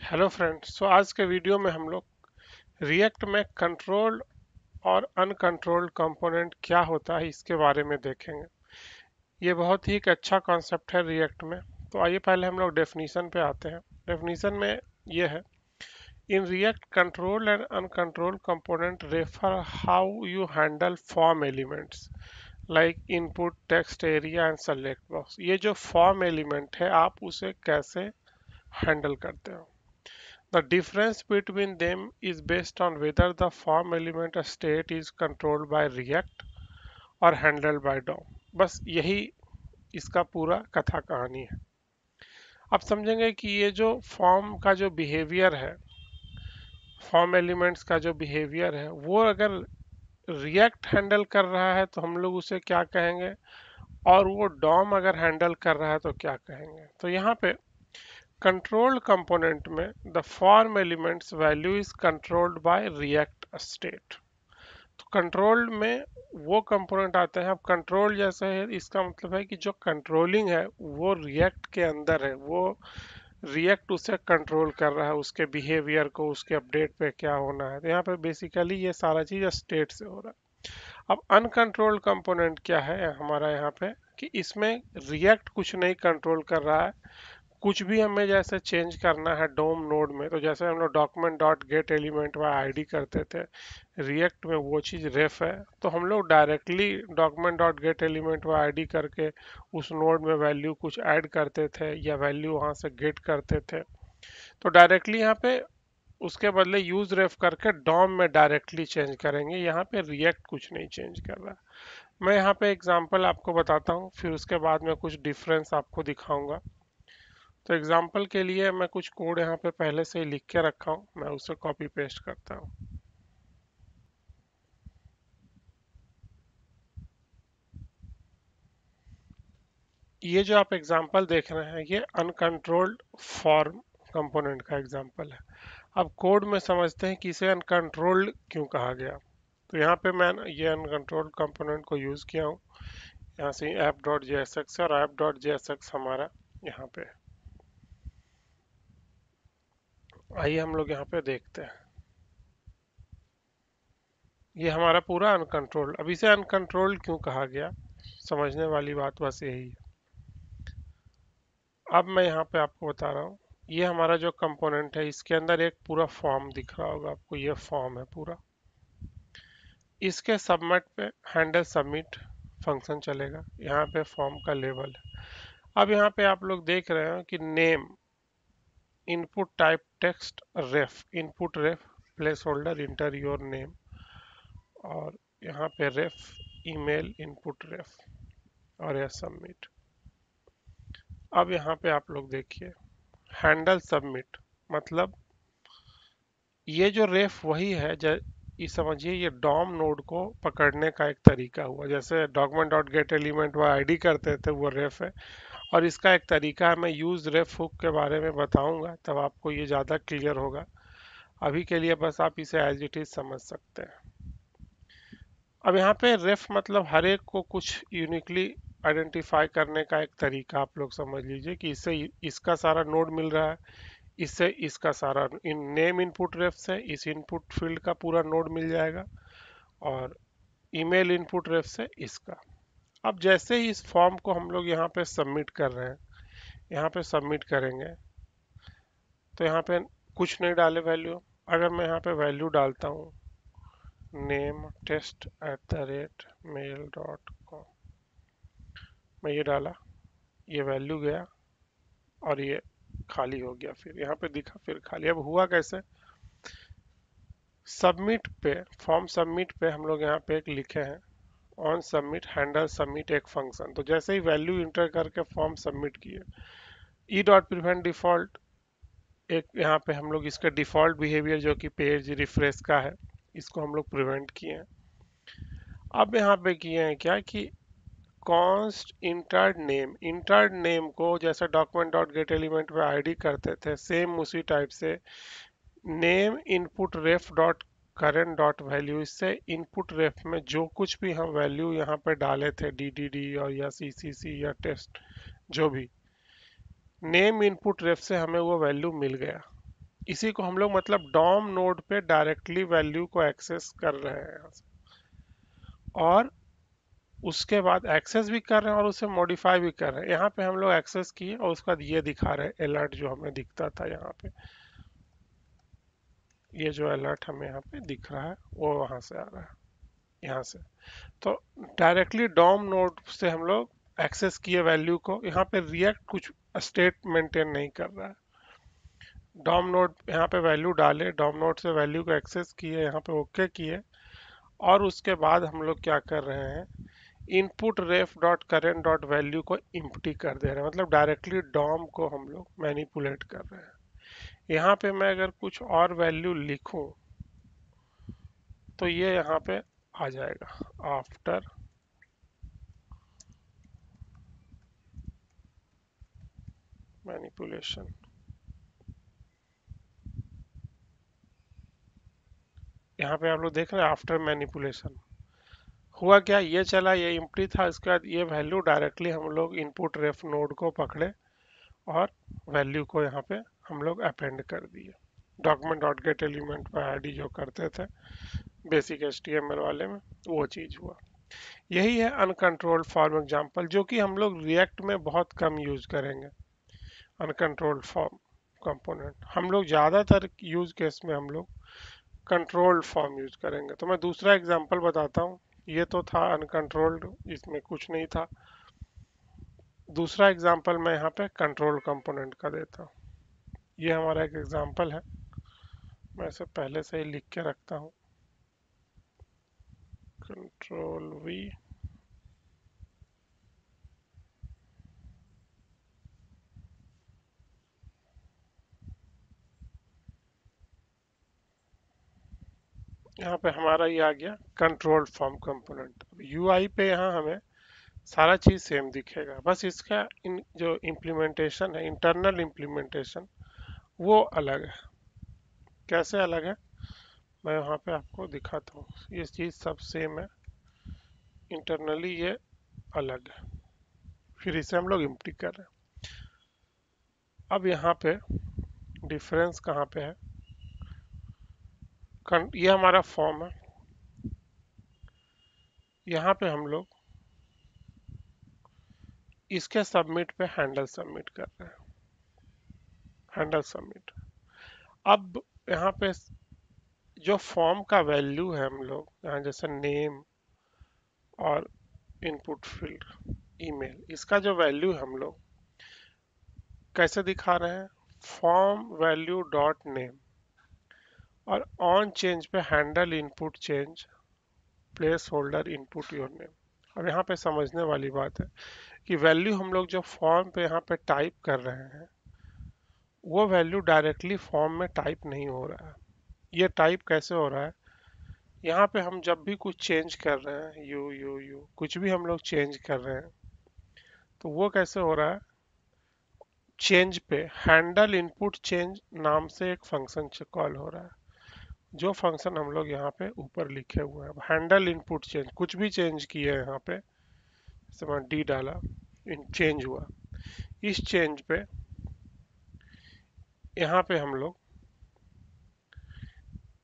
Hello friends. आज के video में हम लोग रिएक्ट में कंट्रोल्ड और अनकंट्रोल्ड कंपोनेंट क्या होता है इसके बारे में देखेंगे। ये बहुत ही एक अच्छा कॉन्सेप्ट है रिएक्ट में। तो आइए पहले हम लोग डेफिनीशन पे आते हैं। डेफिनीशन में ये है, in React controlled and uncontrolled component refer how you handle form elements like input text area and select box. ये जो फॉर्म एलिमेंट है आप उसे कैसे हैंडल करते हो। The difference between them is based on whether the form element state is controlled by React और handled by DOM। बस यही इसका पूरा कथा कहानी है। अब समझेंगे कि ये जो फॉर्म का जो बिहेवियर है, फॉर्म एलिमेंट्स का जो बिहेवियर है, वो अगर रिएक्ट हैंडल कर रहा है तो हम लोग उसे क्या कहेंगे, और वो डॉम अगर हैंडल कर रहा है तो क्या कहेंगे। तो यहाँ पे कंट्रोल्ड कंपोनेंट में the form elements value is controlled by react state. तो कंट्रोल्ड में वो कंपोनेंट आते हैं। अब कंट्रोल जैसे है, इसका मतलब है कि जो कंट्रोलिंग है वो रिएक्ट के अंदर है, वो रिएक्ट उसे कंट्रोल कर रहा है, उसके बिहेवियर को, उसके अपडेट पे क्या होना है। तो यहाँ पे बेसिकली ये सारा चीज स्टेट से हो रहा है। अब अनकंट्रोल्ड कंपोनेंट क्या है हमारा यहाँ पे, कि इसमें रिएक्ट कुछ नहीं कंट्रोल कर रहा है। कुछ भी हमें जैसे चेंज करना है डोम नोड में, तो जैसे हम लोग डॉक्यूमेंट डॉट गेट एलिमेंट व आईडी करते थे, रिएक्ट में वो चीज़ रेफ है, तो हम लोग directly document dot gate element व आईडी करके उस नोड में वैल्यू कुछ ऐड करते थे या वैल्यू वहाँ से गेट करते थे। तो डायरेक्टली यहाँ पे उसके बदले यूज रेफ करके डॉम में डायरेक्टली चेंज करेंगे। यहाँ पे रिएक्ट कुछ नहीं चेंज कर रहा। मैं यहाँ पे एग्जांपल आपको बताता हूँ, फिर उसके बाद में कुछ डिफरेंस आपको दिखाऊंगा। तो एग्जाम्पल के लिए मैं कुछ कोड यहाँ पे पहले से ही लिख के रखा हूँ, मैं उसे कॉपी पेस्ट करता हूँ। ये जो आप एग्जाम्पल देख रहे हैं ये अनकंट्रोल्ड फॉर्म कंपोनेंट का एग्जाम्पल है। अब कोड में समझते हैं कि इसे अनकंट्रोल्ड क्यों कहा गया। तो यहाँ पे मैं ये अनकंट्रोल्ड कंपोनेंट को यूज किया हूँ। यहाँ से app dot J S X और app dot J S X हमारा यहाँ पे। आइए हम लोग यहाँ पे देखते हैं। ये हमारा पूरा अनकंट्रोल्ड। अब इसे अनकंट्रोल्ड क्यों कहा गया, समझने वाली बात बस यही है। अब मैं यहाँ पे आपको बता रहा हूँ, ये हमारा जो कंपोनेंट है इसके अंदर एक पूरा फॉर्म दिख रहा होगा आपको, ये फॉर्म है पूरा। इसके सबमिट पे हैंडल सबमिट फंक्शन चलेगा। यहाँ पे फॉर्म का लेवल है। अब यहाँ पे आप लोग देख रहे हैं कि name, input type text, ref, input ref, place holder, inter your name, और यहाँ पे रेफ ईमेल इनपुट रेफ, और यह सबमिट। अब यहाँ पे आप लोग देखिए हैंडल सबमिट, मतलब ये जो रेफ वही है, ये समझिए ये डॉम नोड को पकड़ने का एक तरीका हुआ। जैसे डॉक्यूमेंट डॉट गेट एलिमेंट व आईडी करते थे वो रेफ है, और इसका एक तरीका है, मैं यूज रेफ हुक के बारे में बताऊंगा तब आपको ये ज़्यादा क्लियर होगा। अभी के लिए बस आप इसे एज इट इज समझ सकते हैं। अब यहाँ पे रेफ मतलब हर एक को कुछ यूनिकली आइडेंटिफाई करने का एक तरीका आप लोग समझ लीजिए कि इससे इसका सारा नोड मिल रहा है, इससे इसका सारा इन नेम इनपुट रेफ से इस इनपुट फील्ड का पूरा नोड मिल जाएगा, और ईमेल इनपुट रेफ से इसका। अब जैसे ही इस फॉर्म को हम लोग यहाँ पे सबमिट कर रहे हैं, यहाँ पे सबमिट करेंगे, तो यहाँ पे कुछ नहीं डाले वैल्यू। अगर मैं यहाँ पे वैल्यू डालता हूँ name test at the rate mail dot com, मैं ये डाला, ये वैल्यू गया और ये खाली हो गया, फिर यहाँ पे दिखा फिर खाली। अब हुआ कैसे, सबमिट पे, फॉर्म सबमिट पे हम लोग यहाँ पे एक लिखे हैं ऑन सबमिट हैंडल सबमिट एक फंक्शन। तो जैसे ही वैल्यू इंटर करके फॉर्म सबमिट किए, ई डॉट प्रिवेंट डिफॉल्ट, एक यहाँ पे हम लोग इसका डिफॉल्ट बिहेवियर जो कि पेज रिफ्रेश का है, इसको हम लोग प्रिवेंट किए हैं। अब यहाँ पे किए हैं क्या कि const entered name, entered name को जैसे डॉक्यूमेंट डॉट गेट एलिमेंट में आईडी करते थे, सेम उसी टाइप से नेम इनपुट रेफ डॉट करेंट डॉट वैल्यू, इससे इनपुट रेफ में जो कुछ भी हम वैल्यू यहाँ पे डाले थे डीडीडी और या सीसीसी या टेस्ट, जो भी नेम इनपुट रेफ से हमें वो वैल्यू मिल गया। इसी को हम लोग मतलब डॉम नोड पे डायरेक्टली वैल्यू को एक्सेस कर रहे हैं यहाँ से, और उसके बाद एक्सेस भी कर रहे हैं और उसे मॉडिफाई भी कर रहे हैं। यहाँ पे हम लोग एक्सेस किए और उसके बाद ये दिखा रहे हैं अलर्ट जो हमें दिखता था यहाँ पे, ये जो अलर्ट हमें यहाँ पे दिख रहा है वो वहां से आ रहा है, यहाँ से। तो डायरेक्टली डॉम नोड से हम लोग एक्सेस किए वैल्यू को, यहाँ पे रिएक्ट कुछ स्टेट मेंटेन नहीं कर रहा है। डॉम नोड यहाँ पे वैल्यू डाले, डॉम नोड से वैल्यू को एक्सेस किए, यहाँ पे ओके किए, और उसके बाद हम लोग क्या कर रहे हैं, इनपुट रेफ डॉट करेंट डॉट वैल्यू को इम्प्टी कर दे रहे हैं, मतलब डायरेक्टली डॉम को हम लोग मैनिपुलेट कर रहे हैं। यहाँ पे मैं अगर कुछ और वैल्यू लिखूं तो ये यहाँ पे आ जाएगा आफ्टर मैनिपुलेशन। यहाँ पे आप लोग देख रहे हैं आफ्टर मैनिपुलेशन हुआ क्या, ये चला, ये इम्प्टी था, इसके बाद ये वैल्यू डायरेक्टली हम लोग इनपुट रेफ नोड को पकड़े और वैल्यू को यहाँ पे हम लोग अपेंड कर दिए। डॉक्यूमेंट डॉट गेट एलिमेंट पर आईडी जो करते थे बेसिक एचटीएमएल वाले में, वो चीज हुआ। यही है अनकंट्रोल्ड फॉर्म एग्जांपल, जो कि हम लोग रिएक्ट में बहुत कम यूज करेंगे। अनकंट्रोल्ड फॉर्म कंपोनेंट हम लोग ज़्यादातर यूज केस में हम लोग कंट्रोल्ड फॉर्म यूज करेंगे। तो मैं दूसरा एग्जांपल बताता हूँ, ये तो था अनकंट्रोल्ड, इसमें कुछ नहीं था। दूसरा एग्जांपल मैं यहाँ पे कंट्रोल कंपोनेंट का देता हूँ। ये हमारा एक एग्जांपल है, मैं इसे पहले से ही लिख के रखता हूँ, कंट्रोल वी। यहाँ पे हमारा ये आ गया कंट्रोल फॉर्म कंपोनेंट। यूआई पे यहाँ हमें सारा चीज सेम दिखेगा, बस इसका जो इम्प्लीमेंटेशन है, इंटरनल इम्प्लीमेंटेशन, वो अलग है। कैसे अलग है मैं वहाँ पे आपको दिखाता हूँ। ये चीज सब सेम है, इंटरनली ये अलग है, फिर इसे हम लोग इम्प्टी कर रहे हैं। अब यहाँ पे डिफरेंस कहाँ पे है, ये हमारा फॉर्म है, यहाँ पे हम लोग इसके सबमिट पे हैंडल सबमिट कर रहे हैं, हैंडल सबमिट। अब यहाँ पे जो फॉर्म का वैल्यू है हम लोग यहाँ जैसे नेम और इनपुट फील्ड ईमेल, इसका जो वैल्यू हम लोग कैसे दिखा रहे हैं, फॉर्म वैल्यू डॉट नेम, और ऑन चेंज पे handle input change place holder input your name. अब यहाँ पे समझने वाली बात है कि वैल्यू हम लोग जो फॉर्म पे यहाँ पे टाइप कर रहे हैं, वो वैल्यू डायरेक्टली फॉर्म में टाइप नहीं हो रहा है। ये टाइप कैसे हो रहा है, यहाँ पे हम जब भी कुछ चेंज कर रहे हैं, यू यू यू कुछ भी हम लोग चेंज कर रहे हैं, तो वो कैसे हो रहा है, चेंज पे हैंडल इनपुट चेंज नाम से एक फंक्शन कॉल हो रहा है, जो फंक्शन हम लोग यहाँ पे ऊपर लिखे हुए हैं। हैंडल इनपुट चेंज, कुछ भी चेंज किए यहाँ पे, जैसे मैं डी डाला, इन चेंज हुआ, इस चेंज पे यहाँ पे हम लोग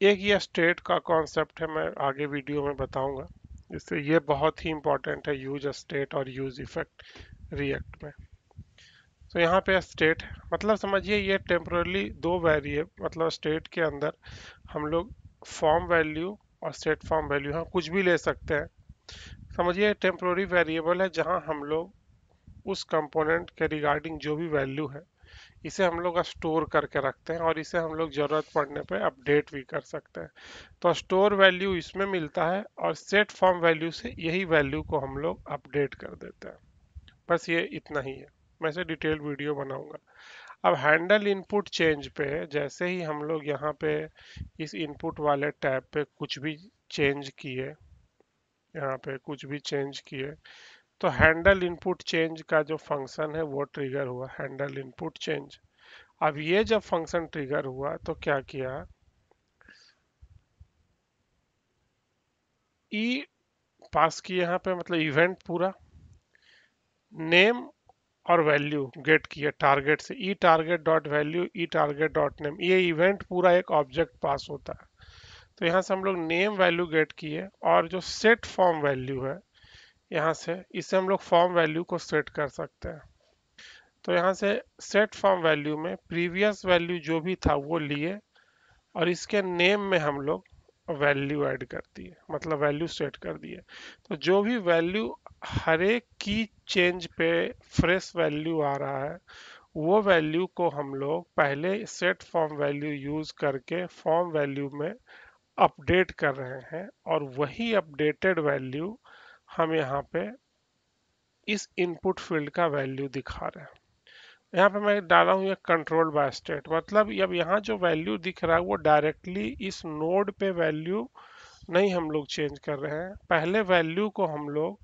एक ये स्टेट का कॉन्सेप्ट है, मैं आगे वीडियो में बताऊंगा, जिससे ये बहुत ही इंपॉर्टेंट है, यूज स्टेट और यूज इफेक्ट रिएक्ट में। तो यहाँ पे स्टेट है, मतलब समझिए ये टेम्परली दो वेरिएबल, मतलब स्टेट के अंदर हम लोग फॉर्म वैल्यू और सेट फॉर्म वैल्यू हम कुछ भी ले सकते हैं। समझिए टेम्पररी वेरिएबल है जहां हम लोग उस कंपोनेंट के रिगार्डिंग जो भी वैल्यू है, इसे हम लोग स्टोर करके रखते हैं और इसे हम लोग जरूरत पड़ने पे अपडेट भी कर सकते हैं। तो स्टोर वैल्यू इसमें मिलता है और सेट फॉर्म वैल्यू से यही वैल्यू को हम लोग अपडेट कर देते हैं। बस ये इतना ही है, मैं इसे डिटेल वीडियो बनाऊंगा। अब हैंडल इनपुट चेंज पे जैसे ही हम लोग यहाँ पे इस इनपुट वाले टैब पे कुछ भी चेंज किए, यहाँ पे कुछ भी चेंज किए, तो हैंडल इनपुट चेंज का जो फंक्शन है वो ट्रिगर हुआ, हैंडल इनपुट चेंज। अब ये जब फंक्शन ट्रिगर हुआ तो क्या किया, ई पास किए यहाँ पे, मतलब इवेंट पूरा, नेम और वैल्यू गेट की है टारगेट से, ई टारगेट डॉट वैल्यू ई टारगेट डॉट नेम, ये इवेंट पूरा एक ऑब्जेक्ट पास होता है। तो यहाँ से हम लोग नेम वैल्यू गेट किए, और जो सेट फॉर्म वैल्यू है यहाँ से, इसे हम लोग फॉर्म वैल्यू को सेट कर सकते हैं। तो यहाँ से सेट फॉर्म वैल्यू में प्रीवियस वैल्यू जो भी था वो लिए, और इसके नेम में हम लोग वैल्यू ऐड कर दिए, मतलब वैल्यू सेट कर दिए। तो जो भी वैल्यू हर एक की चेंज पे फ्रेश वैल्यू आ रहा है, वो वैल्यू को हम लोग पहले सेट फॉर्म वैल्यू यूज करके फॉर्म वैल्यू में अपडेट कर रहे हैं, और वही अपडेटेड वैल्यू हम यहाँ पे इस इनपुट फील्ड का वैल्यू दिखा रहे हैं। यहाँ पे मैं डाला हूँ ये कंट्रोल बाय स्टेट, मतलब अब यहाँ जो वैल्यू दिख रहा है वो डायरेक्टली इस नोड पे वैल्यू नहीं हम लोग चेंज कर रहे हैं, पहले वैल्यू को हम लोग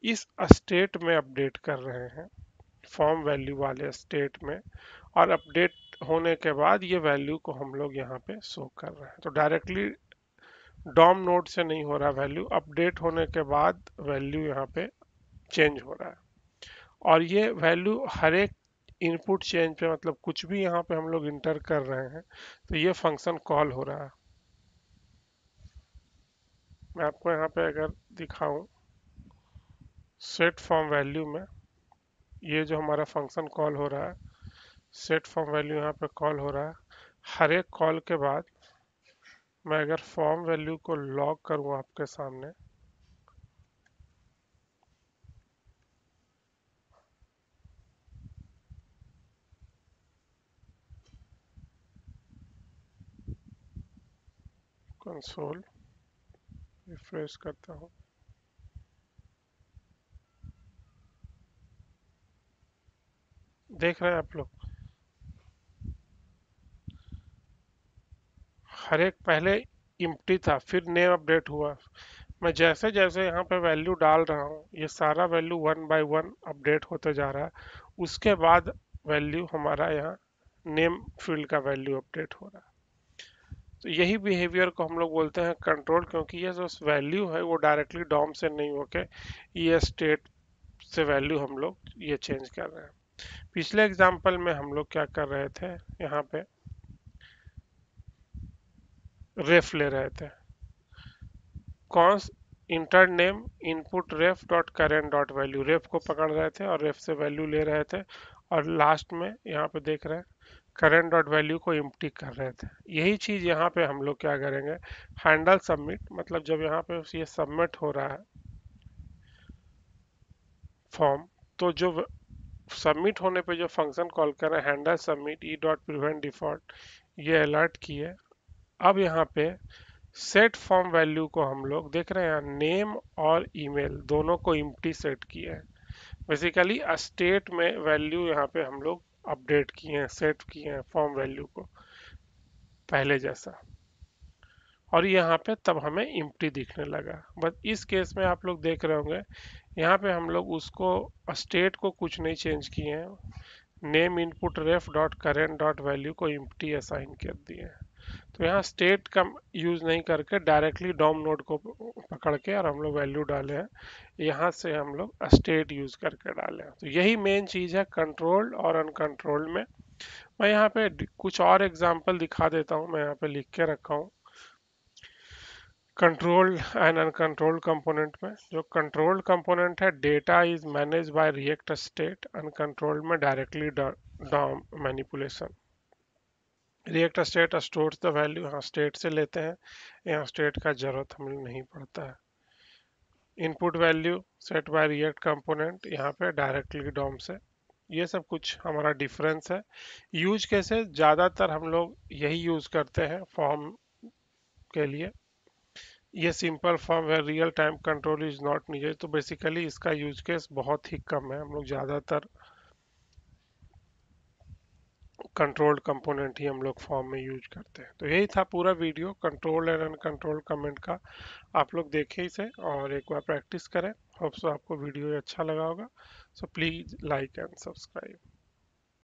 इस स्टेट में अपडेट कर रहे हैं, फॉर्म वैल्यू वाले स्टेट में, और अपडेट होने के बाद ये वैल्यू को हम लोग यहाँ पे शो कर रहे हैं। तो डायरेक्टली डॉम नोड से नहीं हो रहा वैल्यू, अपडेट होने के बाद वैल्यू यहाँ पे चेंज हो रहा है। और ये वैल्यू हर एक इनपुट चेंज पे, मतलब कुछ भी यहाँ पे हम लोग इंटर कर रहे हैं तो ये फंक्शन कॉल हो रहा है। मैं आपको यहाँ पे अगर दिखाऊं सेट फॉर्म वैल्यू में, ये जो हमारा फंक्शन कॉल हो रहा है, सेट फॉर्म वैल्यू यहाँ पे कॉल हो रहा है। हर एक कॉल के बाद मैं अगर फॉर्म वैल्यू को लॉग करूँ आपके सामने, कंसोल रिफ्रेश करता हूँ, देख रहे हैं आप लोग हर एक पहले इम्प्टी था, फिर नेम अपडेट हुआ। मैं जैसे जैसे यहाँ पे वैल्यू डाल रहा हूँ ये सारा value one by one update होते जा रहा है, उसके बाद वैल्यू हमारा यहाँ नेम फील्ड का वैल्यू अपडेट हो रहा है। तो यही बिहेवियर को हम लोग बोलते हैं कंट्रोल, क्योंकि ये जो वैल्यू है वो डायरेक्टली डॉम से नहीं होके ये स्टेट से वैल्यू हम लोग ये चेंज कर रहे हैं। पिछले एग्जाम्पल में हम लोग क्या कर रहे थे, यहाँ पे रेफ ले रहे थे, कॉन्स इंटर नेम इनपुट रेफ डॉट करेंट डॉट वैल्यू, रेफ को पकड़ रहे थे और रेफ से वैल्यू ले रहे थे, और लास्ट में यहाँ पे देख रहे हैं करेंट डॉट वैल्यू को इम्प्टी कर रहे थे। यही चीज यहाँ पे हम लोग क्या करेंगे, हैंडल सबमिट, मतलब जब यहाँ पे ये सबमिट हो रहा है फॉर्म, तो जो सबमिट होने पे जो फंक्शन कॉल कर रहे हैं handle submit E dot prevent default, ये अलर्ट किए। अब यहाँ पे सेट फॉर्म वैल्यू को हम लोग देख रहे हैं नेम और ईमेल दोनों को इम्प्टी सेट किए हैं। बेसिकली स्टेट में वैल्यू यहाँ पे हम लोग अपडेट किए हैं, सेट किए हैं फॉर्म वैल्यू को पहले जैसा, और यहाँ पे तब हमें इम्प्टी दिखने लगा। बस इस केस में आप लोग देख रहे होंगे यहाँ पे हम लोग उसको स्टेट को कुछ नहीं चेंज किए हैं, नेम इनपुट रेफ डॉट करेंट डॉट वैल्यू को इम्प्टी असाइन कर दिए हैं। तो यहाँ स्टेट का यूज नहीं करके डायरेक्टली डॉम नोड को पकड़ के और हम लोग वैल्यू डाले हैं, यहाँ से हम लोग स्टेट यूज करके डाले हैं। तो यही मेन चीज है कंट्रोल्ड और अनकंट्रोल्ड में। मैं यहाँ पे कुछ और एग्जांपल दिखा देता हूँ, मैं यहाँ पे लिख के रखा हूँ कंट्रोल्ड एंड अनकंट्रोल्ड कंपोनेंट में। जो कंट्रोल्ड कंपोनेंट है data is manage by react state, uncontrolled में directly DOM manipulation. React state stores the value, यहाँ स्टेट से लेते हैं, यहाँ स्टेट का जरूरत हमें नहीं पड़ता है। Input value set by React component, यहाँ पे डायरेक्टली डॉम से। ये सब कुछ हमारा डिफरेंस है। यूज कैसे, ज़्यादातर हम लोग यही यूज करते हैं फॉर्म के लिए। ये सिंपल फॉर्म है, real time control is not needed, तो बेसिकली इसका यूज केस बहुत ही कम है। हम लोग ज़्यादातर कंट्रोल्ड कंपोनेंट ही हम लोग फॉर्म में यूज करते हैं। तो यही था पूरा video control and uncontrolled comment का। आप लोग देखें इसे और एक बार प्रैक्टिस करें। होप सो आपको वीडियो अच्छा लगा होगा। So please like and subscribe.